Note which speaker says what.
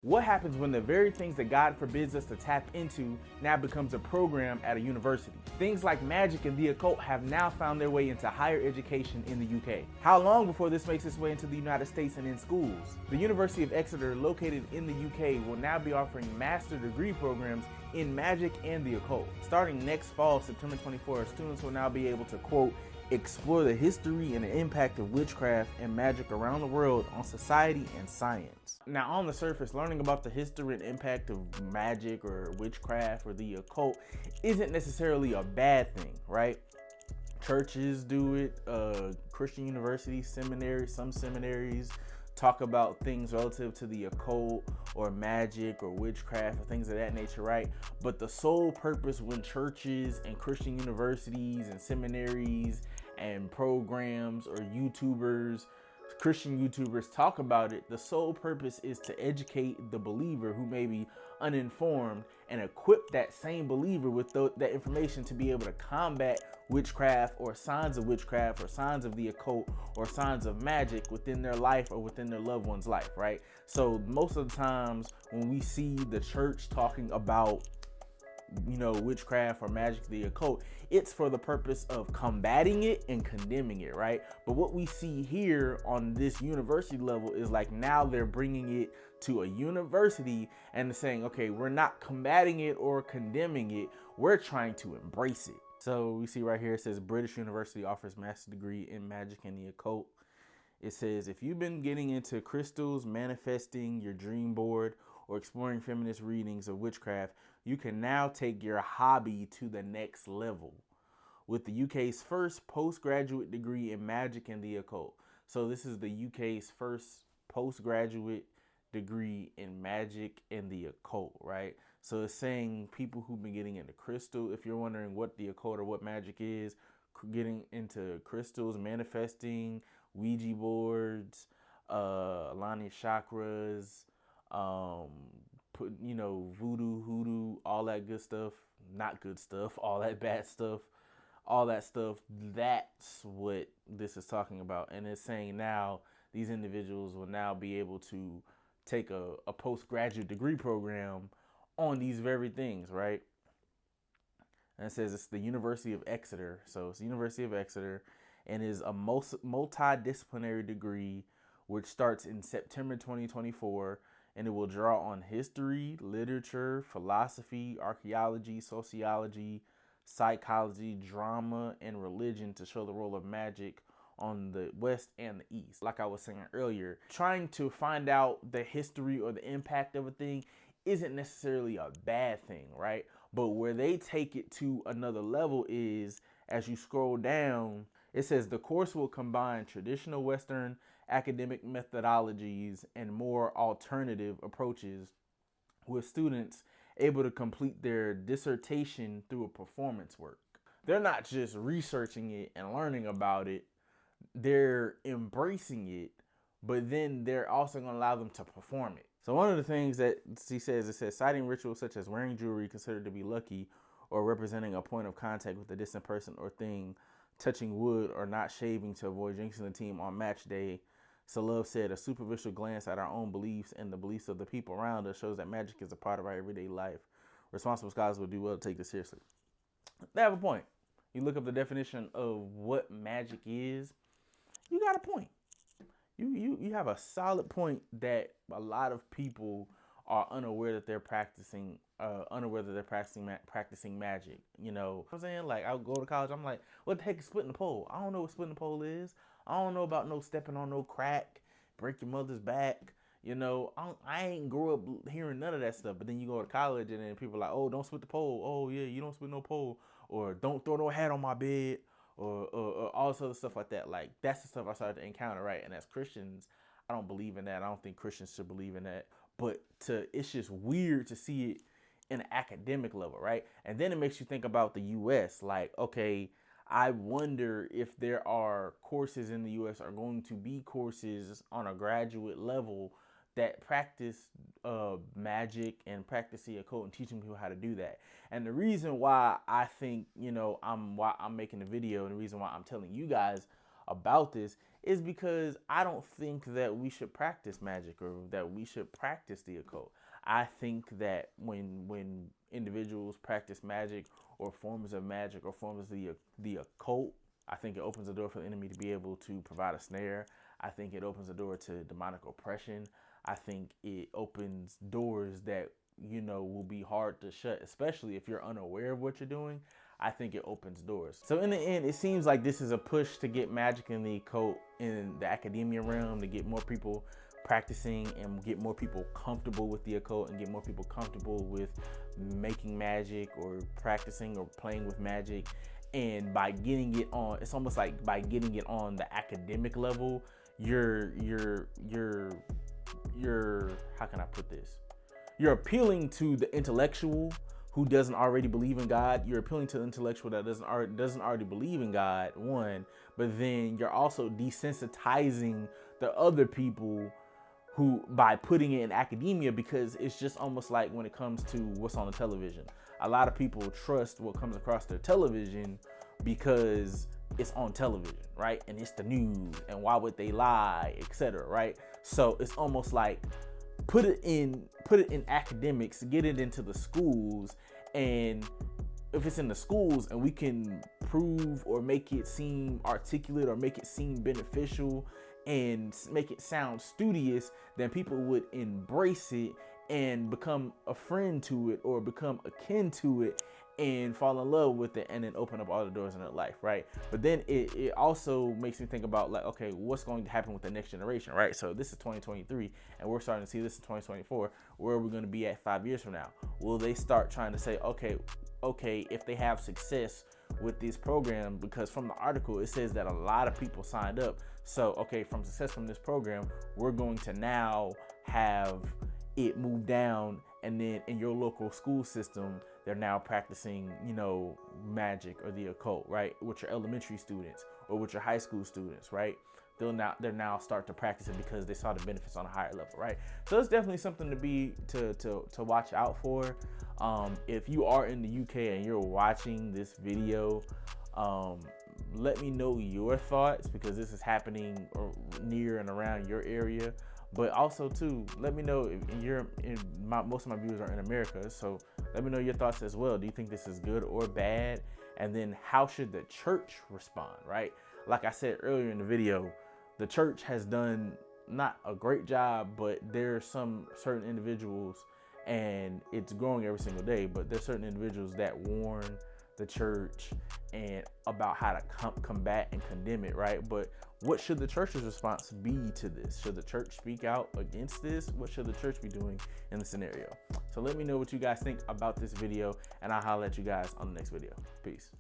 Speaker 1: What happens when the very things that God forbids us to tap into now becomes a program at a university? Things like magic and the occult have now found their way into higher education in the UK. How long before this makes its way into the United States and in schools? The University of Exeter, located in the UK, will now be offering master degree programs in magic and the occult. Starting next fall, September 24, students will now be able to, quote, explore the history and the impact of witchcraft and magic around the world on society and science. Now, on the surface, learning about the history and impact of magic or witchcraft or the occult isn't necessarily a bad thing, right? Churches do it, Christian universities, seminaries, some seminaries talk about things relative to the occult or magic or witchcraft or things of that nature, right? But the sole purpose when churches and Christian universities and seminaries and programs or Christian YouTubers talk about it, the sole purpose is to educate the believer who may be uninformed and equip that same believer with that information to be able to combat witchcraft or signs of witchcraft or signs of the occult or signs of magic within their life or within their loved one's life, right? So most of the times when we see the church talking about witchcraft or magic, the occult, it's for the purpose of combating it and condemning it, right? But what we see here on this university level is like now they're bringing it to a university and saying, okay, we're not combating it or condemning it, we're trying to embrace it. So we see right here, it says British University offers master's degree in magic and the occult. It says, if you've been getting into crystals, manifesting your dream board, or exploring feminist readings of witchcraft, you can now take your hobby to the next level with the UK's first postgraduate degree in magic and the occult. So this is the UK's first postgraduate degree in magic and the occult, right? So it's saying people who've been getting into crystal, if you're wondering what the occult or what magic is, getting into crystals, manifesting, Ouija boards, aligning chakras, voodoo, hoodoo, all that good stuff, not good stuff, all that bad stuff, all that stuff. That's what this is talking about. And it's saying now these individuals will now be able to take a postgraduate degree program on these very things, right? And it says it's the University of Exeter. So it's the University of Exeter and is a multidisciplinary degree which starts in September 2024, and it will draw on history, literature, philosophy, archaeology, sociology, psychology, drama, and religion to show the role of magic on the West and the East. Like I was saying earlier, trying to find out the history or the impact of a thing isn't necessarily a bad thing, right? But where they take it to another level is, as you scroll down, it says the course will combine traditional Western academic methodologies and more alternative approaches, with students able to complete their dissertation through a performance work. They're not just researching it and learning about it, they're embracing it, but then they're also going to allow them to perform it. So one of the things that he says, it says citing rituals such as wearing jewelry considered to be lucky or representing a point of contact with a distant person or thing, touching wood, or not shaving to avoid jinxing the team on match day. Salove said, a superficial glance at our own beliefs and the beliefs of the people around us shows that magic is a part of our everyday life. Responsible scholars would do well to take this seriously. They have a point. You look up the definition of what magic is, you got a point. You have a solid point that a lot of people are unaware that they're practicing practicing magic. You know what I'm saying? Like, I'll go to college, I'm like, what the heck is splitting the pole? I don't know what splitting the pole is. I don't know about no stepping on no crack, break your mother's back. I ain't grew up hearing none of that stuff. But then you go to college and then people are like, oh, don't split the pole. Oh yeah, you don't split no pole. Or don't throw no hat on my bed. Or all this other stuff like that. Like, that's the stuff I started to encounter, right? And as Christians, I don't believe in that. I don't think Christians should believe in that. But it's just weird to see it in an academic level, right? And then it makes you think about the U.S. Like, okay, I wonder if there are courses in the U.S. are going to be courses on a graduate level that practice magic and practice the occult and teaching people how to do that. And the reason why I think, why I'm making the video and the reason why I'm telling you guys about this is because I don't think that we should practice magic or that we should practice the occult. I think that when individuals practice magic or forms of magic or forms of the occult, I think it opens the door for the enemy to be able to provide a snare. I think it opens the door to demonic oppression. I think it opens doors that, you know, will be hard to shut, especially if you're unaware of what you're doing. I think it opens doors. So in the end, it seems like this is a push to get magic in the occult in the academia realm, to get more people practicing and get more people comfortable with the occult and get more people comfortable with making magic or practicing or playing with magic. And by getting it on, it's almost like by getting it on the academic level, you're how can I put this? You're appealing to the intellectual who doesn't already believe in God. You're appealing to the intellectual that doesn't already believe in God, one, but then you're also desensitizing the other people who, by putting it in academia, because it's just almost like when it comes to what's on the television. A lot of people trust what comes across their television because it's on television, right? And it's the news, and why would they lie, etc., right? So it's almost like put it in academics, get it into the schools, and if it's in the schools and we can prove or make it seem articulate or make it seem beneficial and make it sound studious, then people would embrace it and become a friend to it or become akin to it and fall in love with it, and then open up all the doors in their life, right? But then it also makes me think about, like, okay, what's going to happen with the next generation, right? So this is 2023 and we're starting to see this in 2024. Where are we going to be at 5 years from now? Will they start trying to say, okay, if they have success with this program, because from the article it says that a lot of people signed up, so okay, from success from this program, we're going to now have it move down, and then in your local school system they're now practicing, you know, magic or the occult, right, with your elementary students or with your high school students, right? They're now start to practice it because they saw the benefits on a higher level, right? So it's definitely something to be to watch out for. If you are in the UK and you're watching this video, let me know your thoughts, because this is happening near and around your area. But also too, let me know if most of my viewers are in America, so let me know your thoughts as well. Do you think this is good or bad? And then how should the church respond, right? Like I said earlier in the video, the church has done not a great job, but there's some certain individuals, and it's growing every single day, but there's certain individuals that warn the church and about how to combat and condemn it, right? But what should the church's response be to this? Should the church speak out against this? What should the church be doing in the scenario? So let me know what you guys think about this video, and I'll holler at you guys on the next video. Peace.